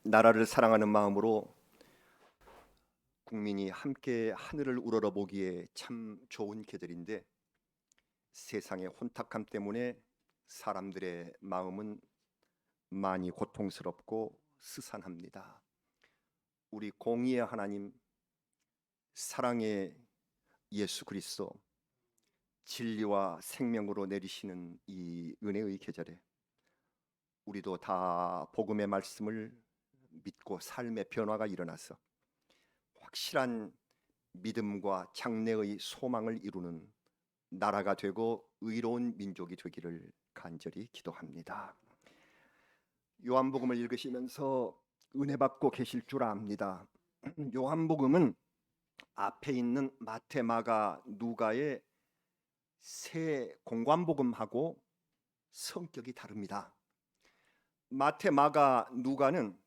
나라를 사랑하는 마음으로 국민이 함께 하늘을 우러러보기에 참 좋은 계절인데, 세상의 혼탁함 때문에 사람들의 마음은 많이 고통스럽고 스산합니다. 우리 공의의 하나님, 사랑의 예수 그리스도, 진리와 생명으로 내리시는 이 은혜의 계절에 우리도 다 복음의 말씀을 믿고 삶의 변화가 일어나서 확실한 믿음과 장래의 소망을 이루는 나라가 되고 의로운 민족이 되기를 간절히 기도합니다. 요한복음을 읽으시면서 은혜 받고 계실 줄 압니다. 요한복음은 앞에 있는 마태, 마가, 누가의 세 공관복음하고 성격이 다릅니다. 마태, 마가, 누가는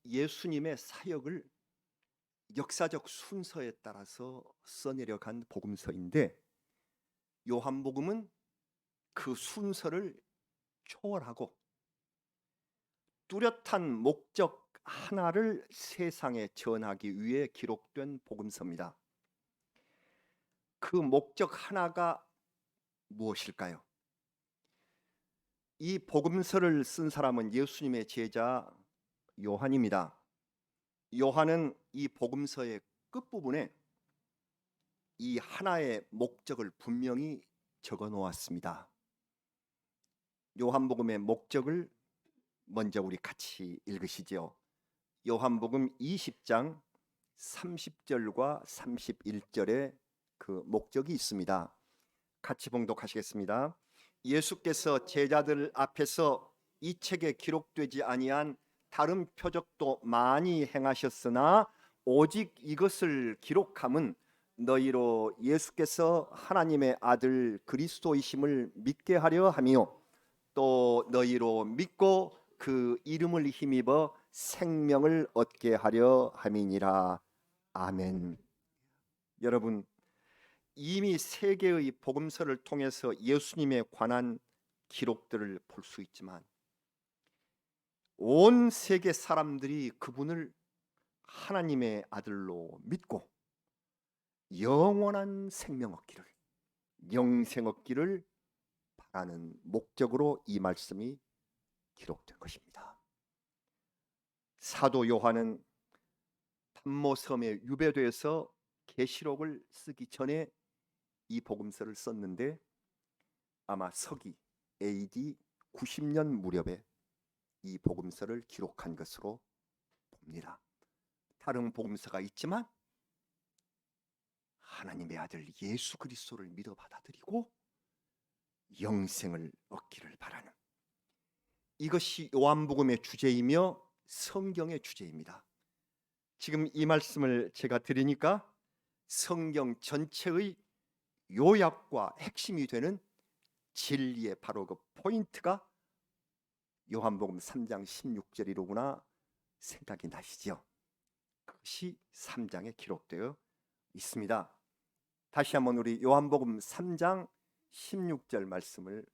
예수님의 사역을 역사적 순서에 따라서 써내려간 복음서인데, 요한복음은 그 순서를 초월하고 뚜렷한 목적 하나를 세상에 전하기 위해 기록된 복음서입니다. 그 목적 하나가 무엇일까요? 이 복음서를 쓴 사람은 예수님의 제자 요한입니다. 요한은 이 복음서의 끝부분에 이 하나의 목적을 분명히 적어 놓았습니다. 요한복음의 목적을 먼저 우리 같이 읽으시죠. 요한복음 20장 30절과 31절에 그 목적이 있습니다. 같이 봉독하시겠습니다. 예수께서 제자들 앞에서 이 책에 기록되지 아니한 다른 표적도 많이 행하셨으나 오직 이것을 기록함은 너희로 예수께서 하나님의 아들 그리스도이심을 믿게 하려 함이요 또 너희로 믿고 그 이름을 힘입어 생명을 얻게 하려 함이니라. 아멘. 여러분, 이미 세계의 복음서를 통해서 예수님에 관한 기록들을 볼 수 있지만 온 세계 사람들이 그분을 하나님의 아들로 믿고 영원한 생명 얻기를, 영생 얻기를 바라는 목적으로 이 말씀이 기록된 것입니다. 사도 요한은 pat모섬에 유배돼서 계시록을 쓰기 전에 이 복음서를 썼는데 아마 서기 AD 90년 무렵에 이 복음서를 기록한 것으로 봅니다. 다른 복음서가 있지만 하나님의 아들 예수 그리스도를 믿어 받아들이고 영생을 얻기를 바라는, 이것이 요한복음의 주제이며 성경의 주제입니다. 지금 이 말씀을 제가 드리니까 성경 전체의 요약과 핵심이 되는 진리의 바로 그 포인트가 요한복음 3장 16절이로구나 생각이 나시죠? 그것이 3장에 기록되어 있습니다. 다시 한번 우리 요한복음 3장 16절 말씀을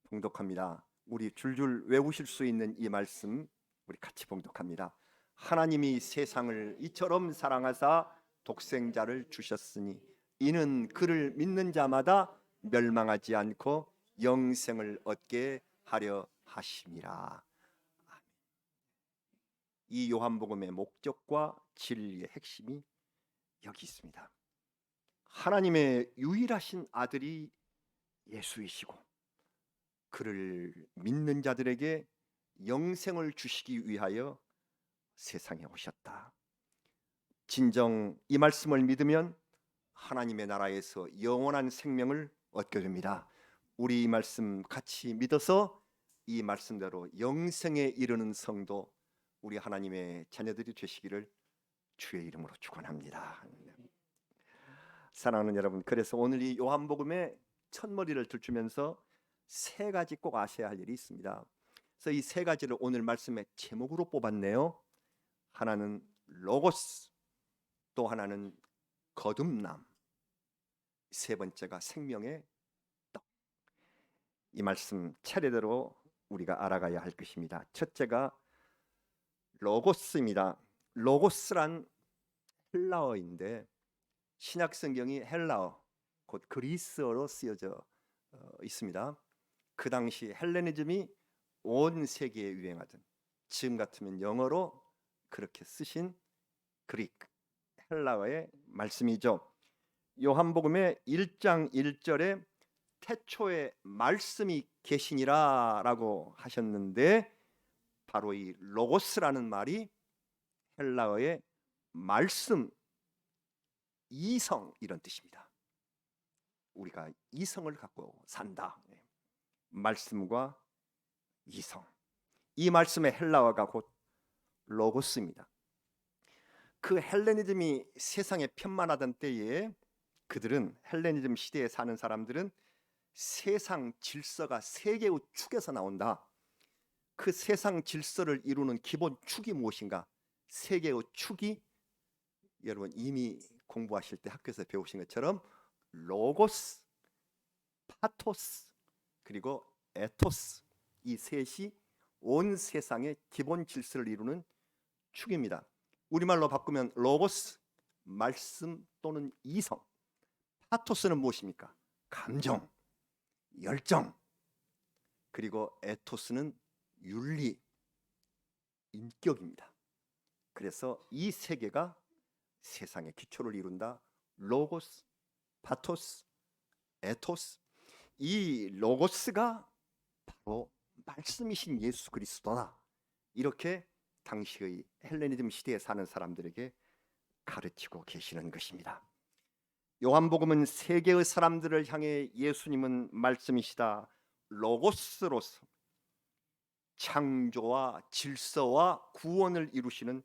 봉독합니다. 우리 줄줄 외우실 수 있는 이 말씀 우리 같이 봉독합니다. 하나님이 세상을 이처럼 사랑하사 독생자를 주셨으니 이는 그를 믿는 자마다 멸망하지 않고 영생을 얻게 하려 하심이라. 이 요한복음의 목적과 진리의 핵심이 여기 있습니다. 하나님의 유일하신 아들이 예수이시고 그를 믿는 자들에게 영생을 주시기 위하여 세상에 오셨다. 진정 이 말씀을 믿으면 하나님의 나라에서 영원한 생명을 얻게 됩니다. 우리 이 말씀 같이 믿어서 이 말씀대로 영생에 이르는 성도, 우리 하나님의 자녀들이 되시기를 주의 이름으로 축원합니다. 사랑하는 여러분, 그래서 오늘 이 요한복음의 첫머리를 들추면서 세 가지 꼭 아셔야 할 일이 있습니다. 그래서 이 세 가지를 오늘 말씀의 제목으로 뽑았네요. 하나는 로고스, 또 하나는 거듭남, 세 번째가 생명의 떡. 이 말씀 차례대로 우리가 알아가야 할 것입니다. 첫째가 로고스입니다. 로고스란 헬라어인데 신약 성경이 헬라어 곧 그리스어로 쓰여져 있습니다. 그 당시 헬레니즘이 온 세계에 유행하던, 지금 같으면 영어로 그렇게 쓰신 그리크 헬라어의 말씀이죠. 요한복음의 1장 1절에 태초에 말씀이 계시니라라고 하셨는데, 바로 이 로고스라는 말이 헬라어의 말씀, 이성 이런 뜻입니다. 우리가 이성을 갖고 산다. 말씀과 이성. 이 말씀의 헬라어가 곧 로고스입니다. 그 헬레니즘이 세상에 편만하던 때에 그들은, 헬레니즘 시대에 사는 사람들은 세상 질서가 세 개의 축에서 나온다. 그 세상 질서를 이루는 기본 축이 무엇인가? 세 개의 축이 여러분 이미 공부하실 때 학교에서 배우신 것처럼 로고스, 파토스, 그리고 에토스, 이 셋이 온 세상의 기본 질서를 이루는 축입니다. 우리말로 바꾸면 로고스, 말씀 또는 이성. 파토스는 무엇입니까? 감정, 열정. 그리고 에토스는 윤리, 인격입니다. 그래서 이 세 개가 세상의 기초를 이룬다. 로고스, 파토스, 에토스. 이 로고스가 바로 말씀이신 예수 그리스도다. 이렇게 당시의 헬레니즘 시대에 사는 사람들에게 가르치고 계시는 것입니다. 요한복음은 세계의 사람들을 향해 예수님은 말씀이시다, 로고스로서 창조와 질서와 구원을 이루시는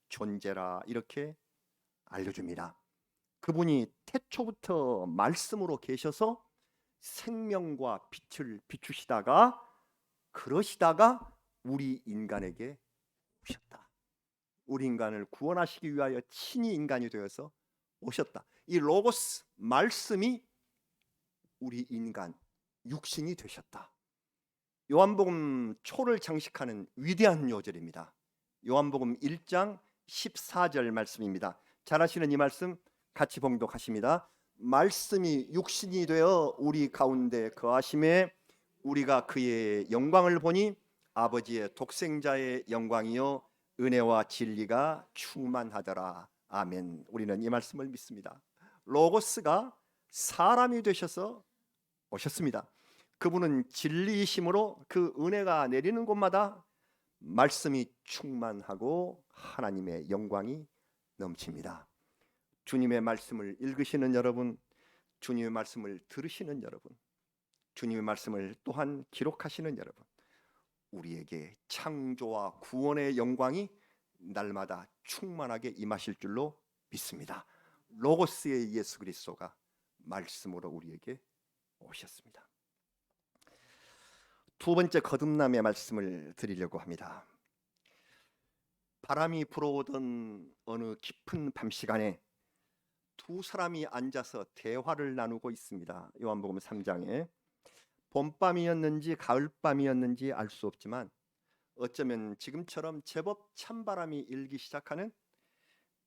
존재라 이렇게 알려줍니다. 그분이 태초부터 말씀으로 계셔서 생명과 빛을 비추시다가 그러시다가 우리 인간에게 오셨다. 우리 인간을 구원하시기 위하여 친히 인간이 되어서 오셨다. 이 로고스 말씀이 우리 인간 육신이 되셨다. 요한복음 초를 장식하는 위대한 요절입니다. 요한복음 1장 14절 말씀입니다. 잘 아시는 이 말씀 같이 봉독하십니다. 말씀이 육신이 되어 우리 가운데 거하심에 우리가 그의 영광을 보니 아버지의 독생자의 영광이요 은혜와 진리가 충만하더라. 아멘. 우리는 이 말씀을 믿습니다. 로고스가 사람이 되셔서 오셨습니다. 그분은 진리이심으로 그 은혜가 내리는 곳마다 말씀이 충만하고 하나님의 영광이 넘칩니다. 주님의 말씀을 읽으시는 여러분, 주님의 말씀을 들으시는 여러분, 주님의 말씀을 또한 기록하시는 여러분, 우리에게 창조와 구원의 영광이 날마다 충만하게 임하실 줄로 믿습니다. 로고스의 예수 그리스도가 말씀으로 우리에게 오셨습니다. 두 번째 거듭남의 말씀을 드리려고 합니다. 바람이 불어오던 어느 깊은 밤 시간에 두 사람이 앉아서 대화를 나누고 있습니다. 요한복음 3장에 봄밤이었는지 가을밤이었는지 알 수 없지만 어쩌면 지금처럼 제법 찬바람이 일기 시작하는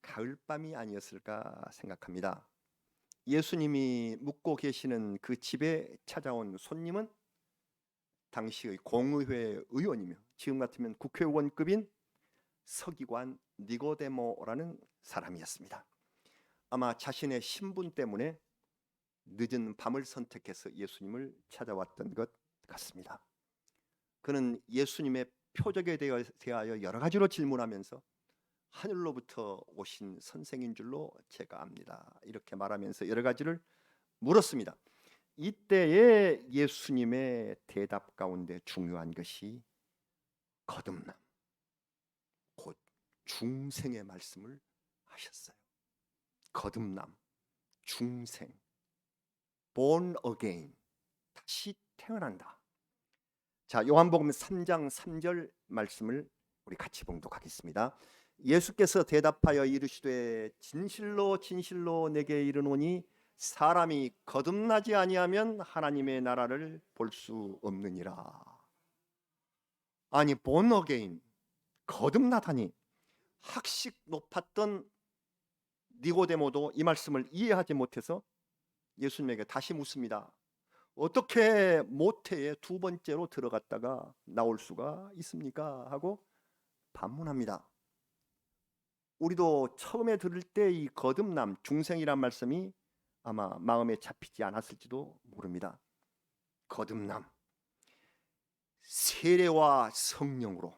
가을밤이 아니었을까 생각합니다. 예수님이 묵고 계시는 그 집에 찾아온 손님은 당시의 공의회 의원이며 지금 같으면 국회의원급인 서기관 니고데모라는 사람이었습니다. 아마 자신의 신분 때문에 늦은 밤을 선택해서 예수님을 찾아왔던 것 같습니다. 그는 예수님의 표적에 대하여 여러 가지로 질문하면서 하늘로부터 오신 선생인 줄로 제가 압니다. 이렇게 말하면서 여러 가지를 물었습니다. 이때에 예수님의 대답 가운데 중요한 것이 거듭남, 곧 중생의 말씀을 하셨어요. 거듭남, 중생, born again, 다시 태어난다. 자, 요한복음 3장 3절 말씀을 우리 같이 봉독하겠습니다. 예수께서 대답하여 이르시되 진실로 진실로 내게 이르노니 사람이 거듭나지 아니하면 하나님의 나라를 볼 수 없느니라. 아니 born again, 거듭나다니. 학식 높았던 니고데모도 이 말씀을 이해하지 못해서 예수님에게 다시 묻습니다. 어떻게 모태에 두 번째로 들어갔다가 나올 수가 있습니까? 하고 반문합니다. 우리도 처음에 들을 때 이 거듭남, 중생이란 말씀이 아마 마음에 잡히지 않았을지도 모릅니다. 거듭남, 세례와 성령으로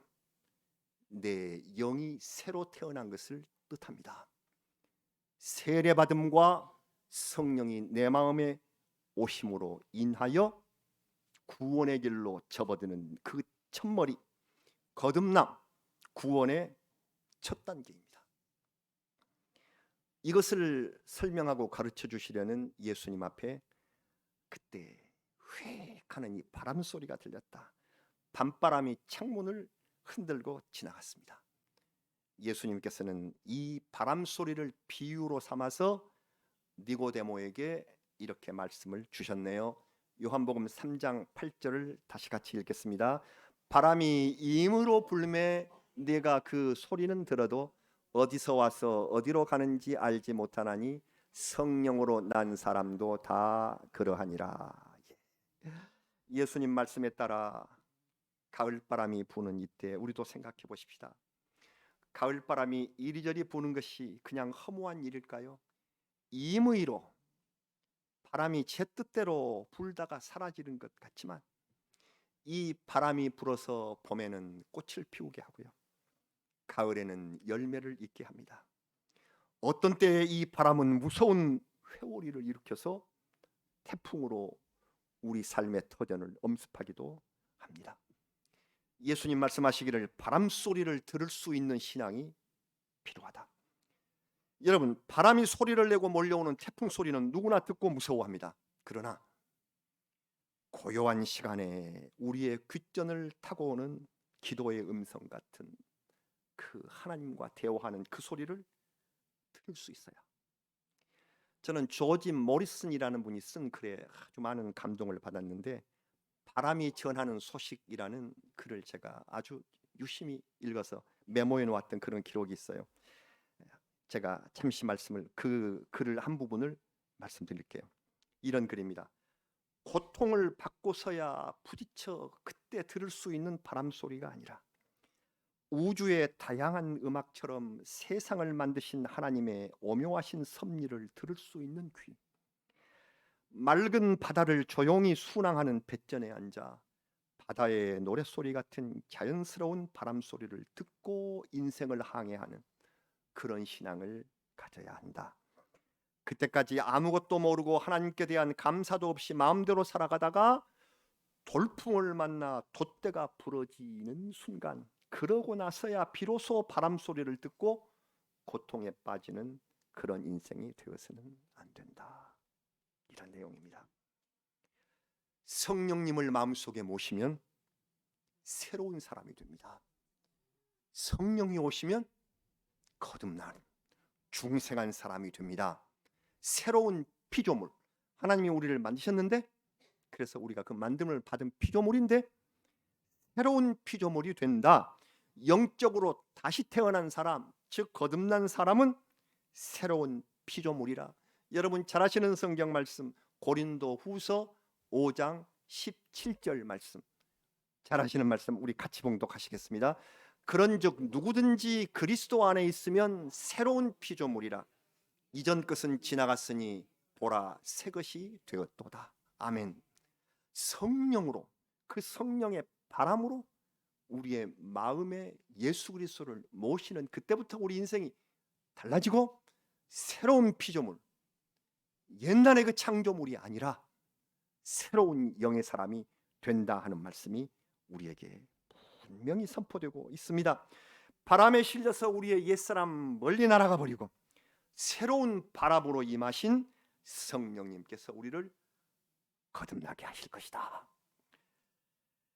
내 영이 새로 태어난 것을 뜻합니다. 세례받음과 성령이 내 마음에 오심으로 인하여 구원의 길로 접어드는 그 첫머리, 거듭남, 구원의 첫 단계입니다. 이것을 설명하고 가르쳐 주시려는 예수님 앞에 그때 휙 하는 이 바람 소리가 들렸다. 밤바람이 창문을 흔들고 지나갔습니다. 예수님께서는 이 바람 소리를 비유로 삼아서 니고데모에게 이렇게 말씀을 주셨네요. 요한복음 3장 8절을 다시 같이 읽겠습니다. 바람이 임으로 불매 네가 그 소리는 들어도 어디서 와서 어디로 가는지 알지 못하나니 성령으로 난 사람도 다 그러하니라. 예수님 말씀에 따라 가을바람이 부는 이때 우리도 생각해 보십시다. 가을바람이 이리저리 부는 것이 그냥 허무한 일일까요? 임의로 바람이 제 뜻대로 불다가 사라지는 것 같지만 이 바람이 불어서 봄에는 꽃을 피우게 하고요, 가을에는 열매를 잇게 합니다. 어떤 때에 이 바람은 무서운 회오리를 일으켜서 태풍으로 우리 삶의 터전을 엄습하기도 합니다. 예수님 말씀하시기를 바람 소리를 들을 수 있는 신앙이 필요하다. 여러분, 바람이 소리를 내고 몰려오는 태풍 소리는 누구나 듣고 무서워합니다. 그러나 고요한 시간에 우리의 귓전을 타고 오는 기도의 음성 같은 그 하나님과 대화하는 그 소리를 들을 수 있어요. 저는 조지 모리슨이라는 분이 쓴 글에 아주 많은 감동을 받았는데, 바람이 전하는 소식이라는 글을 제가 아주 유심히 읽어서 메모해 놓았던 그런 기록이 있어요. 제가 잠시 그 글을 한 부분을 말씀드릴게요. 이런 글입니다. 고통을 받고서야 부딪혀 그때 들을 수 있는 바람 소리가 아니라 우주의 다양한 음악처럼 세상을 만드신 하나님의 오묘하신 섭리를 들을 수 있는 귀, 맑은 바다를 조용히 순항하는 뱃전에 앉아 바다의 노랫소리 같은 자연스러운 바람 소리를 듣고 인생을 항해하는 그런 신앙을 가져야 한다. 그때까지 아무것도 모르고 하나님께 대한 감사도 없이 마음대로 살아가다가 돌풍을 만나 돛대가 부러지는 순간, 그러고 나서야 비로소 바람 소리를 듣고 고통에 빠지는 그런 인생이 되어서는 안 된다. 이런 내용입니다. 성령님을 마음속에 모시면 새로운 사람이 됩니다. 성령이 오시면 거듭난 중생한 사람이 됩니다. 새로운 피조물, 하나님이 우리를 만드셨는데, 그래서 우리가 그 만듦을 받은 피조물인데 새로운 피조물이 된다. 영적으로 다시 태어난 사람, 즉 거듭난 사람은 새로운 피조물이라. 여러분 잘 아시는 성경 말씀, 고린도 후서 5장 17절 말씀, 잘 아시는 말씀 우리 같이 봉독하시겠습니다. 그런즉 누구든지 그리스도 안에 있으면 새로운 피조물이라. 이전 것은 지나갔으니 보라 새 것이 되었도다. 아멘. 성령으로, 그 성령의 바람으로 우리의 마음에 예수 그리스도를 모시는 그때부터 우리 인생이 달라지고 새로운 피조물, 옛날의 그 창조물이 아니라 새로운 영의 사람이 된다 하는 말씀이 우리에게 분명히 선포되고 있습니다. 바람에 실려서 우리의 옛사람 멀리 날아가 버리고 새로운 바람으로 임하신 성령님께서 우리를 거듭나게 하실 것이다.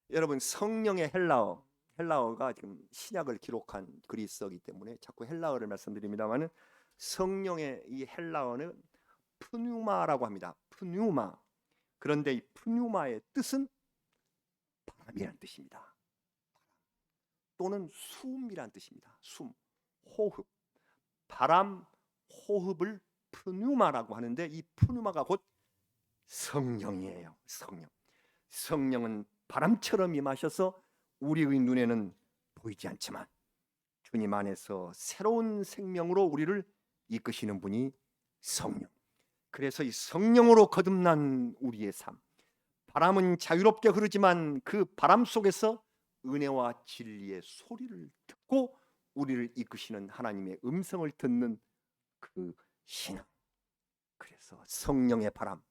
여러분, 성령의 헬라어가 지금 신약을 기록한 그리스어이기 때문에 자꾸 헬라어를 말씀드립니다만은, 성령의 이 헬라어는 푸뉴마라고 합니다. 푸뉴마. 그런데 이 푸뉴마의 뜻은 바람이라는 뜻입니다. 또는 숨이란 뜻입니다. 숨, 호흡, 바람, 호흡을 푸뉴마라고 하는데 이 푸뉴마가 곧 성령이에요. 성령. 성령은 바람처럼 임하셔서 우리의 눈에는 보이지 않지만 주님 안에서 새로운 생명으로 우리를 이끄시는 분이 성령. 그래서 이 성령으로 거듭난 우리의 삶, 바람은 자유롭게 흐르지만 그 바람 속에서 은혜와 진리의 소리를 듣고 우리를 이끄시는 하나님의 음성을 듣는 그 신앙. 그래서 성령의 바람,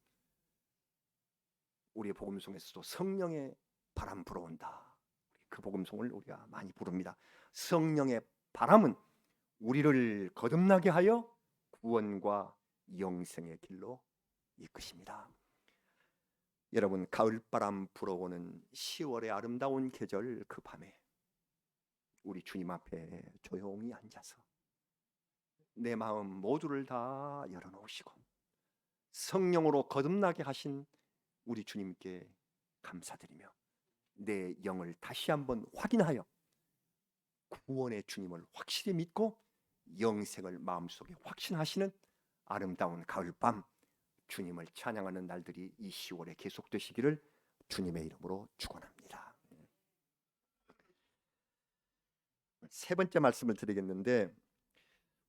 우리의 복음송에서도 성령의 바람 불어온다. 그 복음송을 우리가 많이 부릅니다. 성령의 바람은 우리를 거듭나게 하여 구원과 영생의 길로 이끄십니다. 여러분, 가을바람 불어오는 10월의 아름다운 계절 그 밤에 우리 주님 앞에 조용히 앉아서 내 마음 모두를 다 열어놓으시고 성령으로 거듭나게 하신 우리 주님께 감사드리며 내 영을 다시 한번 확인하여 구원의 주님을 확실히 믿고 영생을 마음속에 확신하시는 아름다운 가을밤, 주님을 찬양하는 날들이 이 10월에 계속되시기를 주님의 이름으로 축원합니다. 세 번째 말씀을 드리겠는데,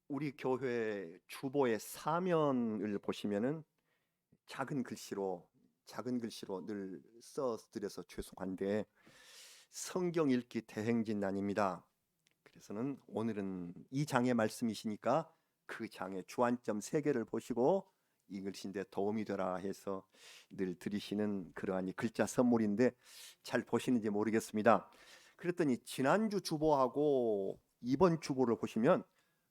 우리 교회 주보의 사면을 보시면은 작은 글씨로 늘 써드려서 죄송한데 성경 읽기 대행진단입니다. 그래서는 오늘은 이 장의 말씀이시니까 그 장의 주안점 3개를 보시고 읽으신데 도움이 되라 해서 늘 드리시는 그러한 글자 선물인데 잘 보시는지 모르겠습니다. 그랬더니 지난주 주보하고 이번 주보를 보시면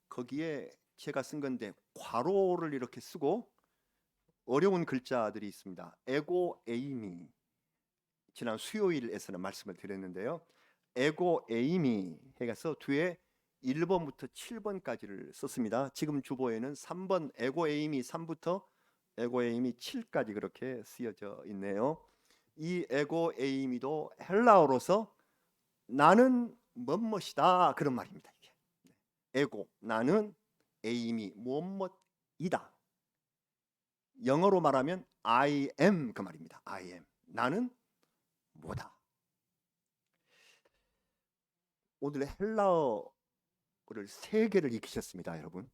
거기에 제가 쓴 건데 괄호를 이렇게 쓰고 어려운 글자들이 있습니다. 에고 에이미, 지난 수요일에서는 말씀을 드렸는데요. 에고 에이미 해서 뒤에 1번부터 7번까지를 썼습니다. 지금 주보에는 3번 에고 에이미 3부터 에고 에이미 7까지 그렇게 쓰여져 있네요. 이 에고 에이미도 헬라어로서 나는 뭐뭇이다 그런 말입니다. 이게 에고, 나는, 에이미, 무엇이다. 영어로 말하면 I am 그 말입니다. I am, 나는 뭐다. 오늘 헬라어를 3개를 익히셨습니다, 여러분.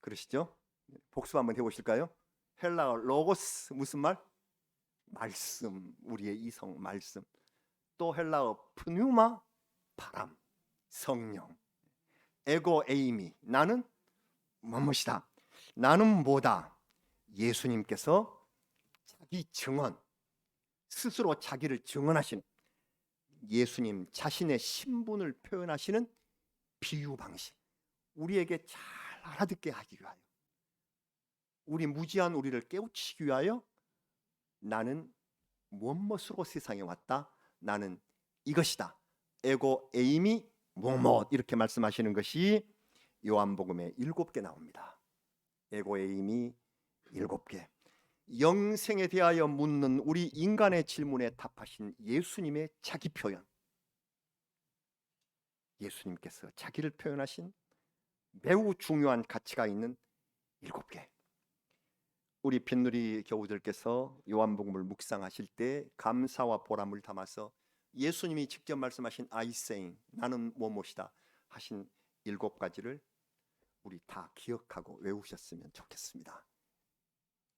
그러시죠? 복습 한번 해보실까요? 헬라어 로고스 무슨 말? 말씀, 우리의 이성 말씀. 또 헬라어 푸뉴마 바람, 성령. 에고 에이미, 나는 무엇이다. 나는 뭐다. 예수님께서 자기 증언, 스스로 자기를 증언하시는 예수님 자신의 신분을 표현하시는 비유 방식, 우리에게 잘 알아듣게 하기 위하여, 우리 무지한 우리를 깨우치기 위하여 나는 무엇으로 세상에 왔다. 나는 이것이다. 에고 에이미 무엇 이렇게 말씀하시는 것이 요한복음에 7개 나옵니다. 에고 에이미 7개. 영생에 대하여 묻는 우리 인간의 질문에 답하신 예수님의 자기 표현, 예수님께서 자기를 표현하신 매우 중요한 가치가 있는 7개. 우리 빈누리 교우들께서 요한복음을 묵상하실 때 감사와 보람을 담아서 예수님이 직접 말씀하신 I saying, 나는 무엇이다 하신 7가지를 우리 다 기억하고 외우셨으면 좋겠습니다.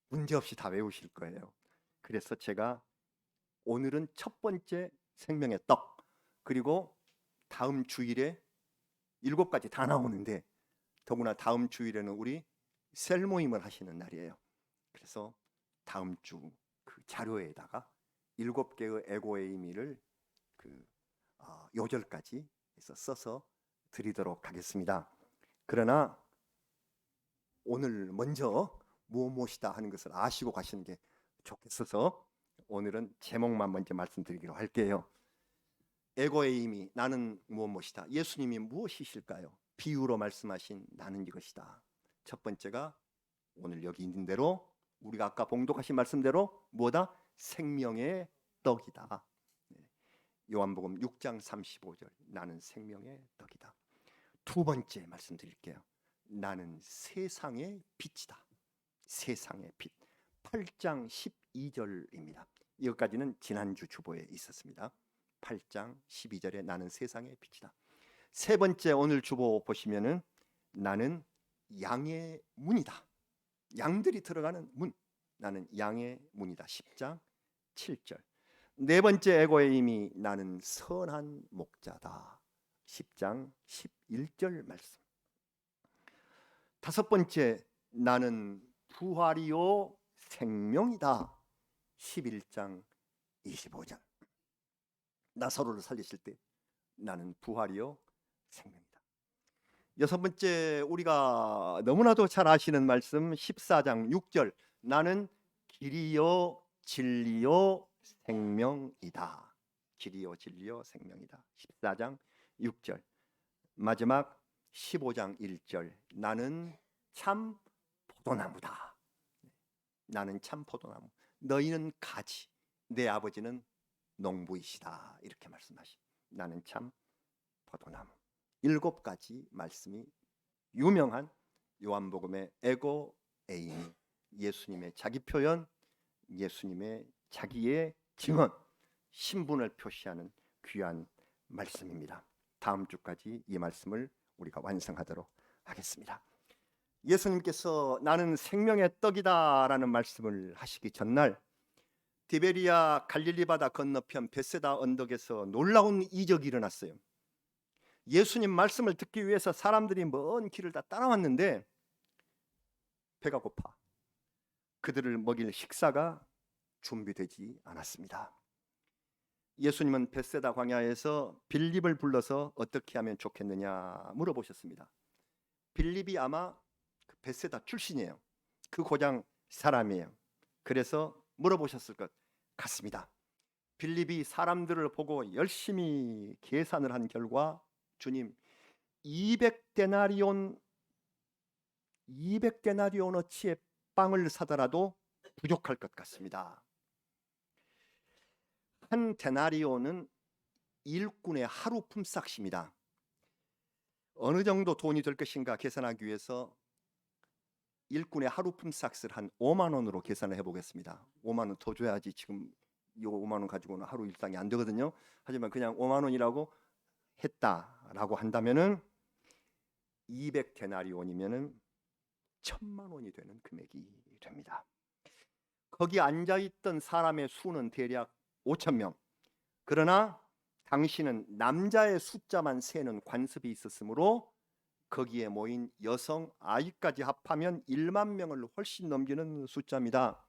문제없이 다 외우실 거예요. 그래서 제가 오늘은 첫 번째 생명의 떡, 그리고 다음 주일에 7가지 다 나오는데 더구나 다음 주일에는 우리 셀 모임을 하시는 날이에요. 그래서 다음 주 그 자료에다가 7개의 에고의 의미를 요절까지 해서 써서 드리도록 하겠습니다. 그러나 오늘 먼저 무엇이다 하는 것을 아시고 가시는 게 좋겠어서 오늘은 제목만 먼저 말씀드리기로 할게요. 에고의 의미, 나는 무엇이다. 예수님이 무엇이실까요? 비유로 말씀하신 나는 이것이다. 첫 번째가 오늘 여기 있는 대로 우리가 아까 봉독하신 말씀대로 뭐다? 생명의 떡이다. 요한복음 6장 35절 나는 생명의 떡이다. 두 번째 말씀드릴게요. 나는 세상의 빛이다. 세상의 빛. 8장 12절입니다. 이것까지는 지난주 주보에 있었습니다. 8장 12절에 나는 세상의 빛이다. 세 번째 오늘 주보 보시면은 나는 양의 문이다. 양들이 들어가는 문. 나는 양의 문이다. 10장 7절. 네 번째 에고의 힘이 나는 선한 목자다. 10장 11절 말씀. 다섯 번째 나는 부활이요 생명이다. 11장 25절. 나사로를 살리실 때 나는 부활이요 생명이다. 여섯 번째 우리가 너무나도 잘 아시는 말씀 14장 6절 나는 길이요 진리요 생명이다. 길이요 진리요 생명이다. 14장 6절. 마지막 15장 1절 나는 참 포도나무다. 나는 참 포도나무. 너희는 가지. 내 아버지는 농부이시다. 이렇게 말씀하시. 나는 참 포도나무. 7가지 말씀이 유명한 요한복음의 에고 에이미. 예수님의 자기 표현, 예수님의 자기의 증언, 신분을 표시하는 귀한 말씀입니다. 다음 주까지 이 말씀을 우리가 완성하도록 하겠습니다. 예수님께서 나는 생명의 떡이다라는 말씀을 하시기 전날 디베리아 갈릴리 바다 건너편 베세다 언덕에서 놀라운 이적이 일어났어요. 예수님 말씀을 듣기 위해서 사람들이 먼 길을 다 따라왔는데 배가 고파 그들을 먹일 식사가 준비되지 않았습니다. 예수님은 베세다 광야에서 빌립을 불러서 어떻게 하면 좋겠느냐 물어보셨습니다. 빌립이 아마 베세다 출신이에요. 그 고장 사람이에요. 그래서 물어보셨을 것 같습니다. 빌립이 사람들을 보고 열심히 계산을 한 결과 주님 200데나리온어치의 빵을 사더라도 부족할 것 같습니다. 한 데나리온은 일꾼의 하루 품삯입니다. 어느 정도 돈이 될 것인가 계산하기 위해서 일꾼의 하루 품삯을 한 5만 원으로 계산을 해보겠습니다. 5만 원 더 줘야지 지금 이 5만 원 가지고는 하루 일당이 안 되거든요. 하지만 그냥 5만 원이라고 했다라고 한다면은 200데나리온이면은 1,000만 원이 되는 금액이 됩니다. 거기 앉아있던 사람의 수는 대략 5,000명. 그러나 당시는 남자의 숫자만 세는 관습이 있었으므로 거기에 모인 여성 아이까지 합하면 1만 명을 훨씬 넘기는 숫자입니다.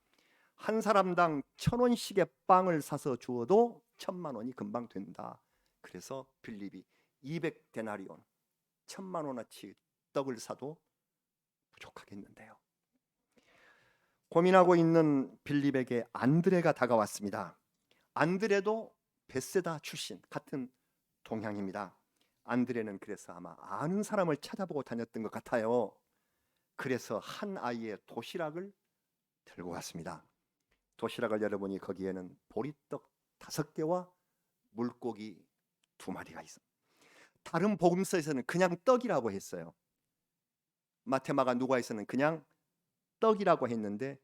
한 사람당 1,000원씩의 빵을 사서 주어도 1,000만 원이 금방 된다. 그래서 빌립이 200데나리온 1,000만 원어치 떡을 사도 부족하겠는데요. 고민하고 있는 빌립에게 안드레가 다가왔습니다. 안드레도 베세다 출신 같은 동향입니다. 안드레는 그래서 아마 아는 사람을 찾아보고 다녔던 것 같아요. 그래서 한 아이의 도시락을 들고 갔습니다. 도시락을 열어보니 거기에는 보리떡 5개와 물고기 2마리가 있어. 다른 복음서에서는 그냥 떡이라고 했어요. 마테마가 누가에서는 그냥 떡이라고 했는데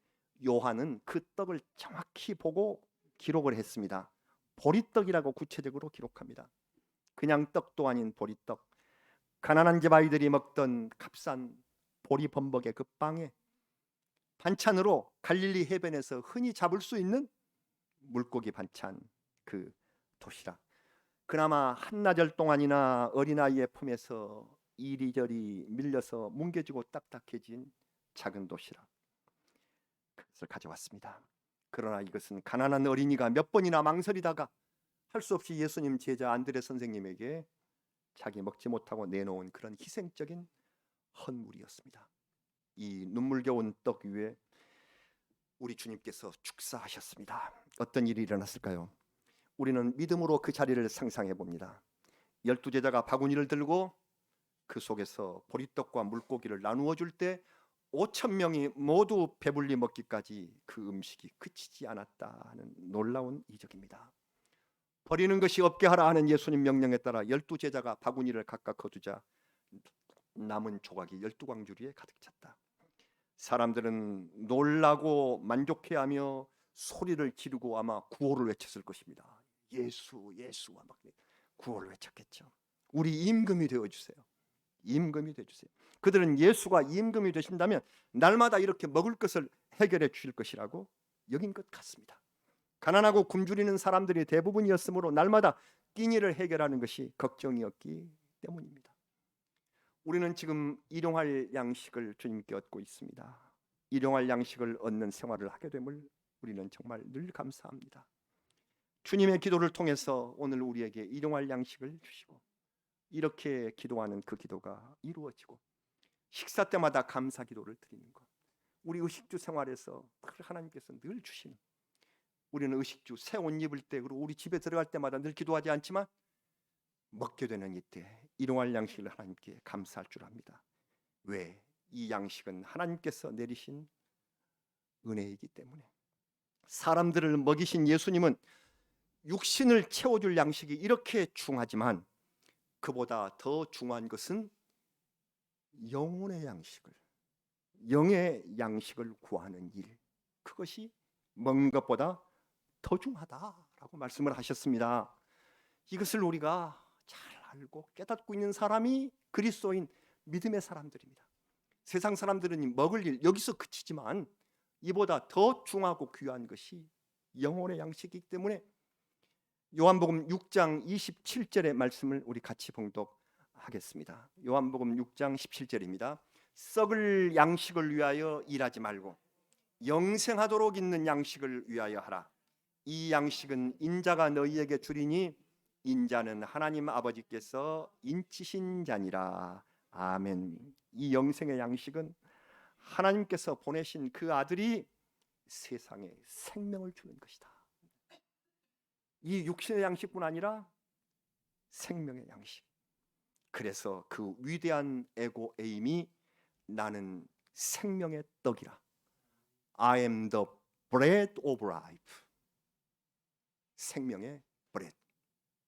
요한은 그 떡을 정확히 보고 기록을 했습니다. 보리떡이라고 구체적으로 기록합니다. 그냥 떡도 아닌 보리떡. 가난한 집 아이들이 먹던 값싼 보리 범벅의 그 빵에 반찬으로 갈릴리 해변에서 흔히 잡을 수 있는 물고기 반찬 그 도시락. 그나마 한나절 동안이나 어린아이의 품에서 이리저리 밀려서 뭉개지고 딱딱해진 작은 도시락. 그것을 가져왔습니다. 그러나 이것은 가난한 어린이가 몇 번이나 망설이다가 할 수 없이 예수님 제자 안드레 선생님에게 자기 먹지 못하고 내놓은 그런 희생적인 헌물이었습니다. 이 눈물겨운 떡 위에 우리 주님께서 축사하셨습니다. 어떤 일이 일어났을까요? 우리는 믿음으로 그 자리를 상상해 봅니다. 12제자가 바구니를 들고 그 속에서 보리떡과 물고기를 나누어 줄 때 5,000명이 모두 배불리 먹기까지 그 음식이 그치지 않았다 하는 놀라운 이적입니다. 버리는 것이 없게 하라 하는 예수님 명령에 따라 12제자가 바구니를 각각 거두자 남은 조각이 12광주리에 가득 찼다. 사람들은 놀라고 만족해하며 소리를 지르고 아마 구호를 외쳤을 것입니다. 예수, 예수와 막 구호를 외쳤겠죠. 우리 임금이 되어주세요. 임금이 되어주세요. 그들은 예수가 임금이 되신다면 날마다 이렇게 먹을 것을 해결해 주실 것이라고 여긴 것 같습니다. 가난하고 굶주리는 사람들이 대부분이었으므로 날마다 끼니를 해결하는 것이 걱정이었기 때문입니다. 우리는 지금 일용할 양식을 주님께 얻고 있습니다. 일용할 양식을 얻는 생활을 하게 됨을 우리는 정말 늘 감사합니다. 주님의 기도를 통해서 오늘 우리에게 일용할 양식을 주시고 이렇게 기도하는 그 기도가 이루어지고 식사 때마다 감사 기도를 드리는 것, 우리 의식주 생활에서 하나님께서 늘 주시는, 우리는 의식주 새 옷 입을 때 그리고 우리 집에 들어갈 때마다 늘 기도하지 않지만 먹게 되는 이때 일용할 양식을 하나님께 감사할 줄 압니다. 왜? 이 양식은 하나님께서 내리신 은혜이기 때문에. 사람들을 먹이신 예수님은 육신을 채워줄 양식이 이렇게 중하지만 그보다 더 중요한 것은 영혼의 양식을, 영의 양식을 구하는 일, 그것이 먹는 것보다 더 중하다라고 말씀을 하셨습니다. 이것을 우리가 잘 알고 깨닫고 있는 사람이 그리스도인 믿음의 사람들입니다. 세상 사람들은 먹을 일 여기서 그치지만 이보다 더 중하고 귀한 것이 영혼의 양식이기 때문에 요한복음 6장 27절의 말씀을 우리 같이 봉독하겠습니다. 요한복음 6장 17절입니다. 썩을 양식을 위하여 일하지 말고 영생하도록 있는 양식을 위하여 하라. 이 양식은 인자가 너희에게 주리니 인자는 하나님 아버지께서 인치신 자니라. 아멘. 이 영생의 양식은 하나님께서 보내신 그 아들이 세상에 생명을 주는 것이다. 이 육신의 양식뿐 아니라 생명의 양식. 그래서 그 위대한 에고 에임이 나는 생명의 떡이라. I am the bread of life. 생명의 bread,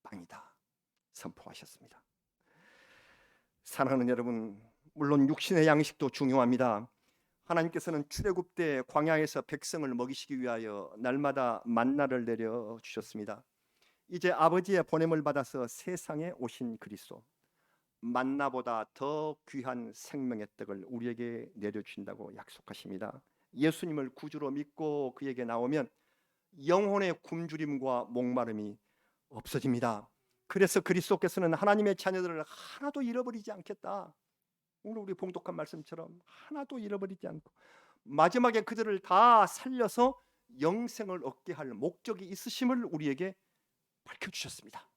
빵이다 선포하셨습니다. 사랑하는 여러분, 물론 육신의 양식도 중요합니다. 하나님께서는 출애굽 때 광야에서 백성을 먹이시기 위하여 날마다 만나를 내려 주셨습니다. 이제 아버지의 보냄을 받아서 세상에 오신 그리스도, 만나보다 더 귀한 생명의 떡을 우리에게 내려주신다고 약속하십니다. 예수님을 구주로 믿고 그에게 나오면 영혼의 굶주림과 목마름이 없어집니다. 그래서 그리스도께서는 하나님의 자녀들을 하나도 잃어버리지 않겠다. 오늘 우리 봉독한 말씀처럼 하나도 잃어버리지 않고 마지막에 그들을 다 살려서 영생을 얻게 할 목적이 있으심을 우리에게 밝혀주셨습니다.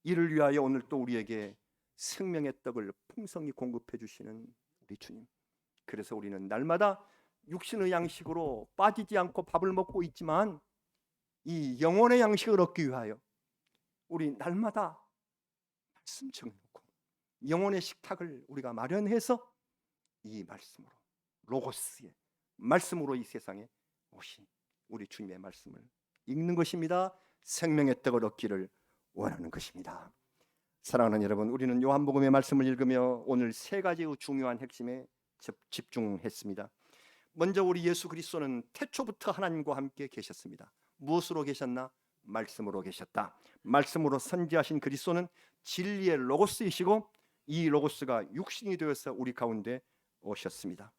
이를 위하여 오늘 또 우리에게 생명의 떡을 풍성히 공급해 주시는 우리 주님. 그래서 우리는 날마다 육신의 양식으로 빠지지 않고 밥을 먹고 있지만 이 영혼의 양식을 얻기 위하여 우리 날마다 말씀 정해놓고 영혼의 식탁을 우리가 마련해서 이 말씀으로, 로고스의 말씀으로 이 세상에 오신 우리 주님의 말씀을 읽는 것입니다. 생명의 떡을 얻기를 원하는 것입니다. 사랑하는 여러분, 우리는 요한복음의 말씀을 읽으며 오늘 세 가지의 중요한 핵심에 집중했습니다. 먼저 우리 예수 그리스도는 태초부터 하나님과 함께 계셨습니다. 무엇으로 계셨나? 말씀으로 계셨다. 말씀으로 선지하신 그리스도는 진리의 로고스이시고 이 로고스가 육신이 되어서 우리 가운데 오셨습니다.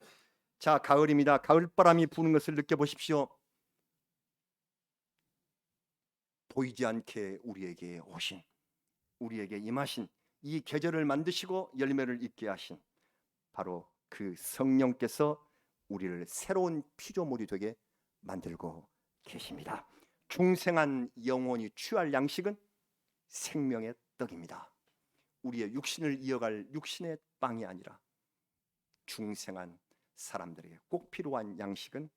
자, 가을입니다. 가을바람이 부는 것을 느껴보십시오. 보이지 않게 우리에게 오신, 우리에게 임하신, 이 계절을 만드시고 열매를 잇게 하신 바로 그 성령께서 우리를 새로운 피조물이 되게 만들고 계십니다. 중생한 영혼이 취할 양식은 생명의 떡입니다. 우리의 육신을 이어갈 육신의 빵이 아니라 중생한 사람들에게 꼭 필요한 양식은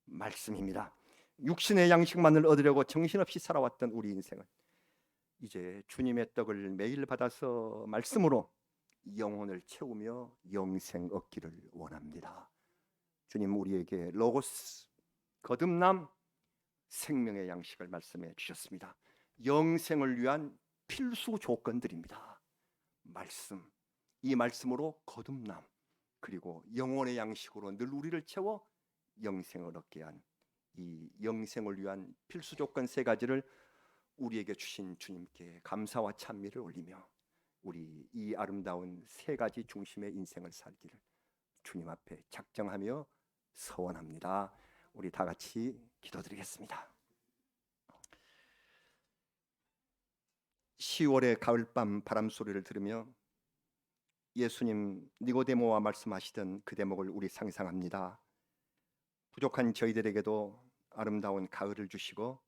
말씀입니다. 육신의 양식만을 얻으려고 정신없이 살아왔던 우리 인생은 이제 주님의 떡을 매일 받아서 말씀으로 영혼을 채우며 영생 얻기를 원합니다. 주님 우리에게 로고스, 거듭남, 생명의 양식을 말씀해 주셨습니다. 영생을 위한 필수 조건들입니다. 말씀, 이 말씀으로 거듭남, 그리고 영혼의 양식으로 늘 우리를 채워 영생을 얻게 한 이 영생을 위한 필수 조건 세 가지를 우리에게 주신 주님께 감사와 찬미를 올리며 우리 이 아름다운 세 가지 중심의 인생을 살기를 주님 앞에 작정하며 서원합니다. 우리 다 같이 기도드리겠습니다. 10월의 가을밤 바람 소리를 들으며 예수님 니고데모와 말씀하시던 그 대목을 우리 상상합니다. 부족한 저희들에게도 아름다운 가을을 주시고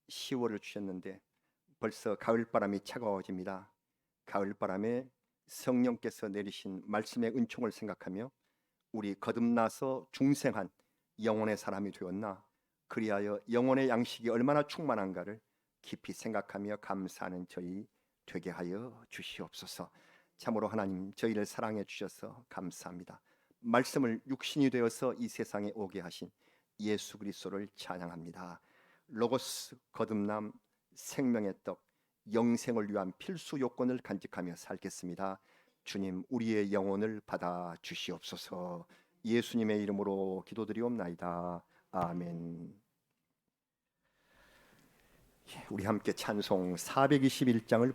10월을 주셨는데 벌써 가을바람이 차가워집니다. 가을바람에 성령께서 내리신 말씀의 은총을 생각하며 우리 거듭나서 중생한 영혼의 사람이 되었나, 그리하여 영혼의 양식이 얼마나 충만한가를 깊이 생각하며 감사하는 저희 되게 하여 주시옵소서. 참으로 하나님, 저희를 사랑해 주셔서 감사합니다. 말씀을 육신이 되어서 이 세상에 오게 하신 예수 그리스도를 찬양합니다. 로고스, 거듭남, 생명의 떡, 영생을 위한 필수 요건을 간직하며 살겠습니다. 주님, 우리의 영혼을 받아 주시옵소서. 예수님의 이름으로 기도드리옵나이다. 아멘. 우리 함께 찬송 421장을